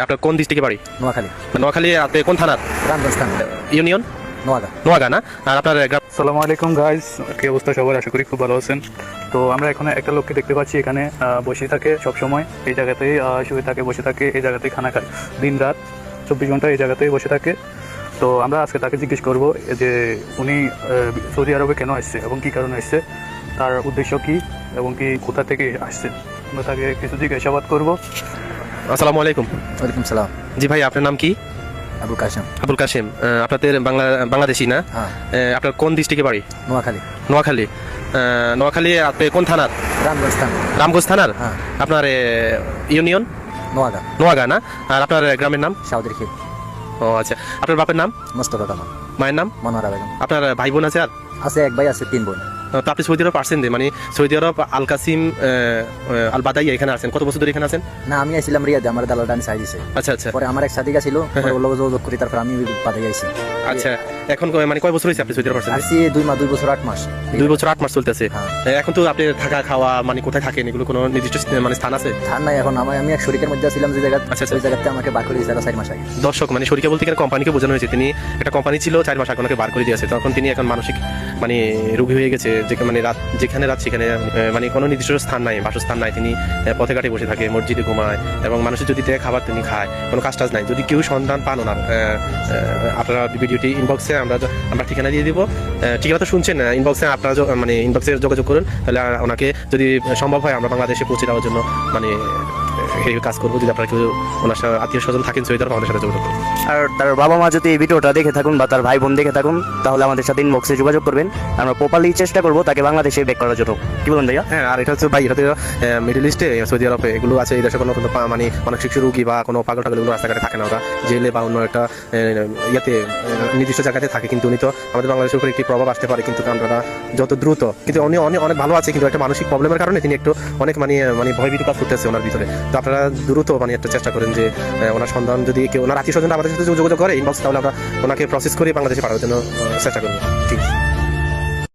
আপনার কোন ডিস্ট্রিক্টে বাড়ি? নোয়াখালী। নোয়াখালী। আপনি কোন থানার? রামগঞ্জ থানা। ইউনিয়ন? নোয়াগা। নোয়াগা না? আর আপনার গ্রাম? আসসালামু আলাইকুম গাইস, কি অবস্থা সবার? আশা করি খুব ভালো আছেন। তো আমরা এখন একটা লোককে দেখতে পাচ্ছি এখানে বসে থাকে সব সময়, এই জায়গাতেই শুয়ে থাকে, বসে থাকে, এই জায়গাতেই খানা খায়, দিন রাত 24 ঘন্টা এই জায়গাতেই বসে থাকে। তো আমরা আজকে তাকে জিজ্ঞেস করব যে উনি সৌদি আরবে কেন আসছে এবং কী কারণে আসছে, তার উদ্দেশ্য কী এবং কি কোথা থেকে আসছে। আমরা তাকে কিছু জিজ্ঞাসাবাদ করবো। আসসালামু আলাইকুম। ওয়ালাইকুম সালাম। জি ভাই, আপনার নাম কি? আবুল কাশেম। আবুল কাশেম। আপনাদের বাংলাদেশি না? হ্যাঁ। আপনার কোন ডিস্ট্রিক্টে বাড়ি? নোয়াখালী। নোয়াখালী। নোয়াখালী। আপনি কোন থানার? রামগঞ্জ থানা। রামগঞ্জ থানার? হ্যাঁ। আপনার ইউনিয়ন? নোয়াগা। নোয়াগা না? আর আপনার গ্রামের নাম? সাউদের খিল। ও আচ্ছা। আপনার বাপের নাম? মোস্তফা কামাল। মায়ের নাম? মনোহরা বেগম। আপনার ভাই বোন আছে আর? আছে, এক ভাই আছে, 3 বোন। তো আপনি সৌদি আরব পারছেন যে, মানে সৌদি আরব আল কাসিম আল বাদাই এখানে আছেন, কত বছর ধরে এখানে আছেন? না, আমি আইছিলাম রিয়াদে, আমার দালালটা আমি চাই দিছে। আচ্ছা আচ্ছা পরে আমার এক সাদিকা ছিল, পরে ওর লগে যোগাযোগ করি, তারপর আমি বাদে আইছি। আচ্ছা। এখন মানে কয় বছর হয়েছে আপনি সৌদি আরব পারছেন? আসছি 2 বছর 8 মাস। 2 বছর 8 মাস চলতেছে। হ্যাঁ। এখন তো আপনি থাকা খাওয়া মানে কোথায় থাকেন, এগুলো কোনো নির্দিষ্ট মানে স্থান আছে? ঠান নাই এখন, আমি এক শরীরের মধ্যে ছিলাম যে জায়গা, আচ্ছা, আচ্ছা। ওই জায়গাতে আমাকে বার করে দিয়েছে 4 মাস আগে। দর্শক, মানে শরিকা বলতে গেলে কোম্পানিকে বোঝানো হয়েছে। তিনি একটা কোম্পানি ছিল, 4 মাস আগে ওনাকে বার করে দিয়েছে। তখন তিনি এখন মানসিক মানে রোগী হয়ে গেছে, মানে যেখানে রাত সেখানে মানে কোনো নির্দিষ্ট স্থান নাই, বাসস্থান নাই। তিনি পথে ঘাটে বসে থাকে, মসজিদে ঘুমায়, এবং মানুষের যদি দেয় খাবার তিনি খায়, কোনো কাজ টাজ নাই। যদি কেউ সন্ধান পান ওনার, আপনারা ভিডিওটি ইনবক্সে আমরা ঠিকানা দিয়ে দিব। ঠিকানা তো শুনছেন, ইনবক্সে আপনারা মানে ইনবক্সে যোগাযোগ করুন, তাহলে ওনাকে যদি সম্ভব হয় আমরা বাংলাদেশে পৌঁছে দেওয়ার জন্য মানে এই কাজ করবো। যদি আপনারা কেউ ওনার সাথে আত্মীয় স্বজন থাকেন সৌদি আরবে, আমাদের সাথে যোগাযোগ করুন। আর তার বাবা মা যদি এই ভিডিওটা দেখে থাকুন বা তার ভাই বোন দেখে থাকুন, তাহলে আমাদের সাথে ইনবক্সে যোগাযোগ করবেন। আমরা প্রপারলি চেষ্টা করবো তাকে বাংলাদেশে ব্যাক করার জন্য। কি বলেন ভাইয়া? হ্যাঁ। আর এটা হচ্ছে ভাই, এটা তো মিডল ইস্টে সৌদি আরবে এগুলো আছে। এই দেশে কোনো মানে অনেক শিশু রোগী বা কোনো পাগল টাগল এগুলো রাস্তাঘাটে থাকে না, ওরা জেলে বা অন্য একটা ইয়েতে নির্দিষ্ট জায়গাতে থাকে। কিন্তু উনি তো আমাদের বাংলাদেশের উপর একটি প্রভাব আসতে পারে, কিন্তু আমরা যত দ্রুত, কিন্তু উনি অনেক ভালো আছে, কিন্তু একটা মানসিক প্রবলেমের কারণে তিনি একটু অনেক মানে ভয়ভীতি কাজ করতেছে ওনার ভিতরে। তো আপনারা দ্রুত মানে একটা চেষ্টা করেন যে ওনার সন্ধান যদি কেউ, ওনার আত্মীয় স্বজন আমাদের সাথে যোগাযোগ করে ইনবক্স, তাহলে আমরা ওনাকে প্রসেস করে বাংলাদেশে পাঠানোর জন্য চেষ্টা করবো। ঠিক আছে।